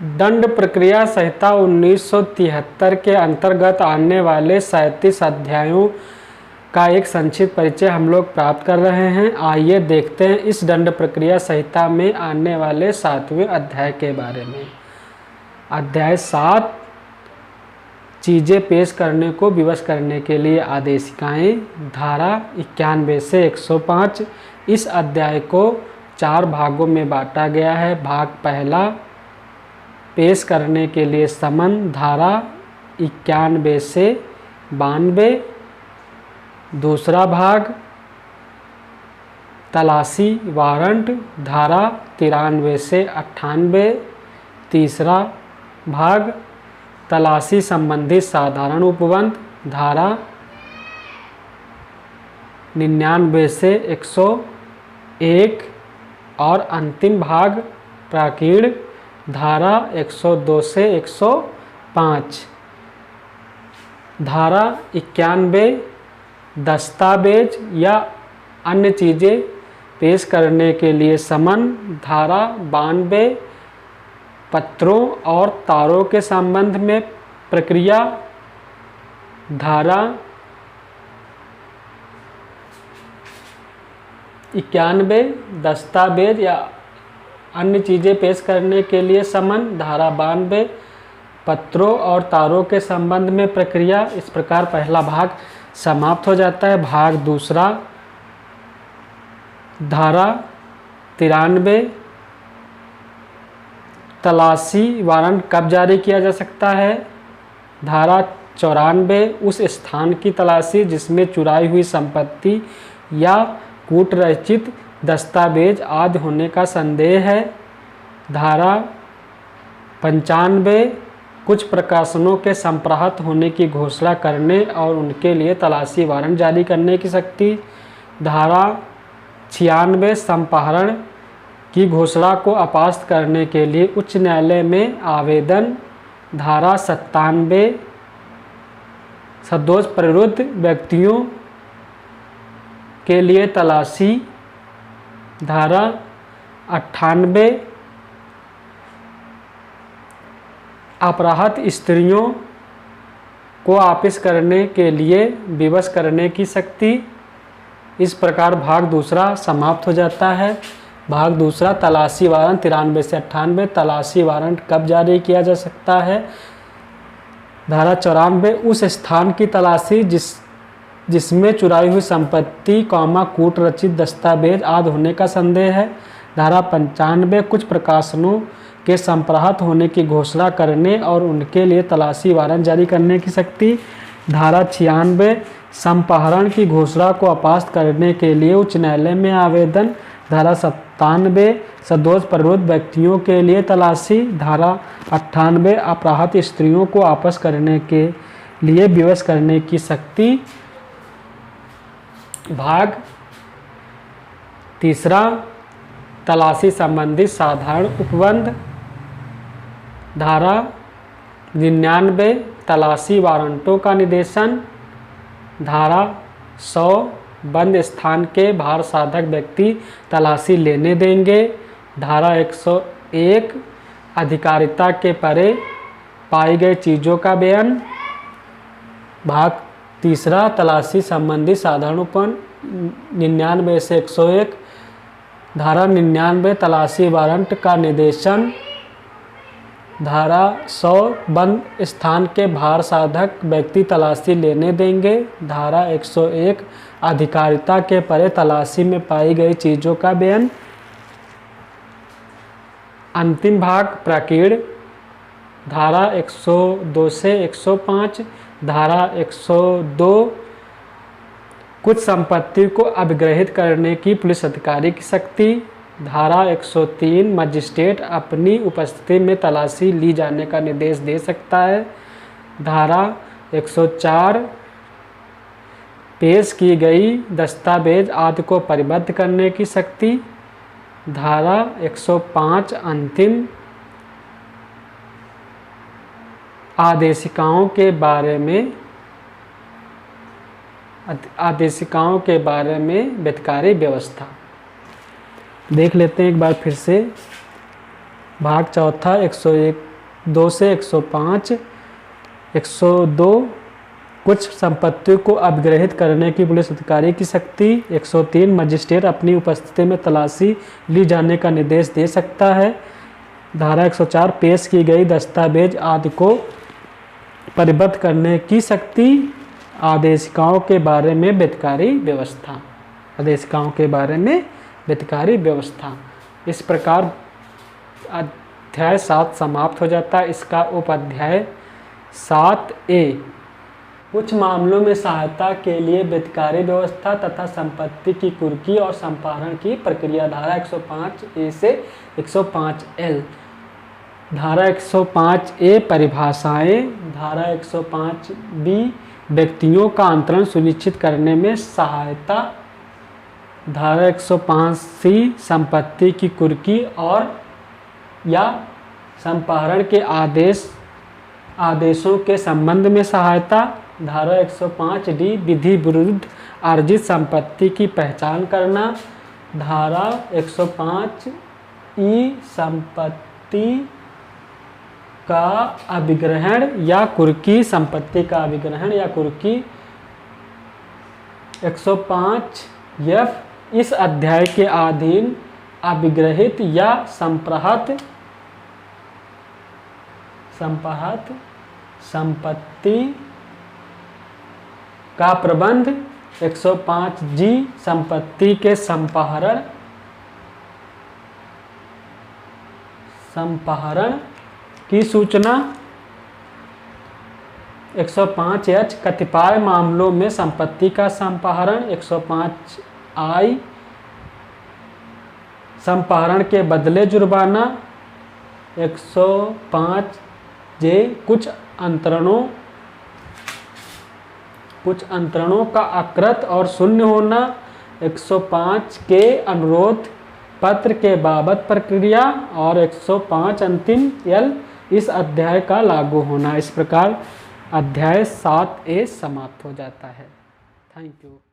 दंड प्रक्रिया संहिता 1973 के अंतर्गत आने वाले 37 अध्यायों का एक संक्षिप्त परिचय हम लोग प्राप्त कर रहे हैं। आइए देखते हैं इस दंड प्रक्रिया संहिता में आने वाले 7वें अध्याय के बारे में। अध्याय 7 चीज़ें पेश करने को विवश करने के लिए आदेशिकाएं, धारा 91 से 105। इस अध्याय को 4 भागों में बांटा गया है। भाग पहला, पेश करने के लिए समन, धारा 91 से 92। दूसरा भाग, तलाशी वारंट, धारा 93 से 98। तीसरा भाग, तलाशी संबंधी साधारण उपबंध, धारा 99 से 101। और अंतिम भाग, प्राकीण, धारा 102 से 105। धारा 91, दस्तावेज या अन्य चीज़ें पेश करने के लिए समन, धारा 92, पत्रों और तारों के संबंध में प्रक्रिया, धारा 91, दस्तावेज या अन्य चीज़ें पेश करने के लिए समन, धारा 92, पत्रों और तारों के संबंध में प्रक्रिया। इस प्रकार पहला भाग समाप्त हो जाता है। भाग दूसरा, धारा 93, तलाशी वारंट कब जारी किया जा सकता है, धारा 94, उस स्थान की तलाशी जिसमें चुराई हुई संपत्ति या कूटरचित दस्तावेज आदि होने का संदेह है, धारा 95, कुछ प्रकाशनों के संप्राप्त होने की घोषणा करने और उनके लिए तलाशी वारंट जारी करने की शक्ति, धारा 96, संपाहरण की घोषणा को अपास्त करने के लिए उच्च न्यायालय में आवेदन, धारा 97, सदोष प्रवृत्त व्यक्तियों के लिए तलाशी, धारा 98, अपराहत स्त्रियों को वापस करने के लिए विवश करने की शक्ति। इस प्रकार भाग दूसरा समाप्त हो जाता है। भाग दूसरा, तलाशी वारंट 93 से 98, तलाशी वारंट कब जारी किया जा सकता है, धारा 94, उस स्थान की तलाशी जिसमें चुराई हुई संपत्ति, कूट रचित दस्तावेज आदि होने का संदेह है, धारा 95, कुछ प्रकाशनों के संप्राप्त होने की घोषणा करने और उनके लिए तलाशी वारंट जारी करने की शक्ति, धारा 96, संपाहरण की घोषणा को अपास्त करने के लिए उच्च न्यायालय में आवेदन, धारा 97, सदोष प्रवृत्त व्यक्तियों के लिए तलाशी, धारा 98, अपराहत स्त्रियों को वापस करने के लिए विवश करने की शक्ति। भाग तीसरा, तलाशी संबंधी साधारण उपबंध, धारा 99, तलाशी वारंटों का निर्देशन, धारा 100, बंद स्थान के भार साधक व्यक्ति तलाशी लेने देंगे, धारा 101, अधिकारिता के परे पाई गई चीज़ों का बयान। भाग तीसरा, तलाशी संबंधी साधारण उपबंध 99 से 101, धारा 99, तलाशी वारंट का निर्देशन, धारा 100, बंद स्थान के भार साधक व्यक्ति तलाशी लेने देंगे, धारा 101, अधिकारिता के परे तलाशी में पाई गई चीज़ों का बयान। अंतिम भाग, प्राकीण, धारा 102 से 105, धारा 102, कुछ संपत्ति को अभिग्रहित करने की पुलिस अधिकारी की शक्ति, धारा 103, मजिस्ट्रेट अपनी उपस्थिति में तलाशी ली जाने का निर्देश दे सकता है, धारा 104, पेश की गई दस्तावेज आदि को परिबद्ध करने की शक्ति, धारा 105, अंतिम आदेशिकाओं के बारे में वित्तकारी व्यवस्था। देख लेते हैं एक बार फिर से। भाग चौथा 101 2 से 105, 102 कुछ संपत्तियों को अपग्रहित करने की पुलिस अधिकारी की शक्ति, 103 मजिस्ट्रेट अपनी उपस्थिति में तलाशी ली जाने का निर्देश दे सकता है। धारा 104 पेश की गई दस्तावेज आदि को परिबद्ध करने की शक्ति। आदेशिकाओं के बारे में वित्तकारी व्यवस्था, आदेशिकाओं के बारे में वित्तकारी व्यवस्था। इस प्रकार अध्याय 7 समाप्त हो जाता है। इसका उपाध्याय 7A कुछ मामलों में सहायता के लिए वित्तकारी व्यवस्था तथा संपत्ति की कुर्की और संपारण की प्रक्रिया। धारा 105A से 105L। धारा 105A परिभाषाएं। धारा 105B व्यक्तियों का अंतरण सुनिश्चित करने में सहायता। धारा 105C संपत्ति की कुर्की और या संपारण के आदेशों के संबंध में सहायता। धारा 105D विधि विरुद्ध अर्जित संपत्ति की पहचान करना। धारा 105E संपत्ति का अभिग्रहण या कुर्की, संपत्ति का अभिग्रहण या कुर्की। 105F इस अध्याय के अधीन अभिग्रहित या संप्रहत संपत्ति का प्रबंध। 105G संपत्ति के संपाहरण की सूचना। 105H कतिपय मामलों में संपत्ति का संपाहरण। 105I संपाहरण के बदले जुर्माना। 105J कुछ अंतरणों का अकृत और शून्य होना। 105 के अनुरोध पत्र के बाबत प्रक्रिया और 105 अंतिम L इस अध्याय का लागू होना। इस प्रकार अध्याय 7A समाप्त हो जाता है। Thank you.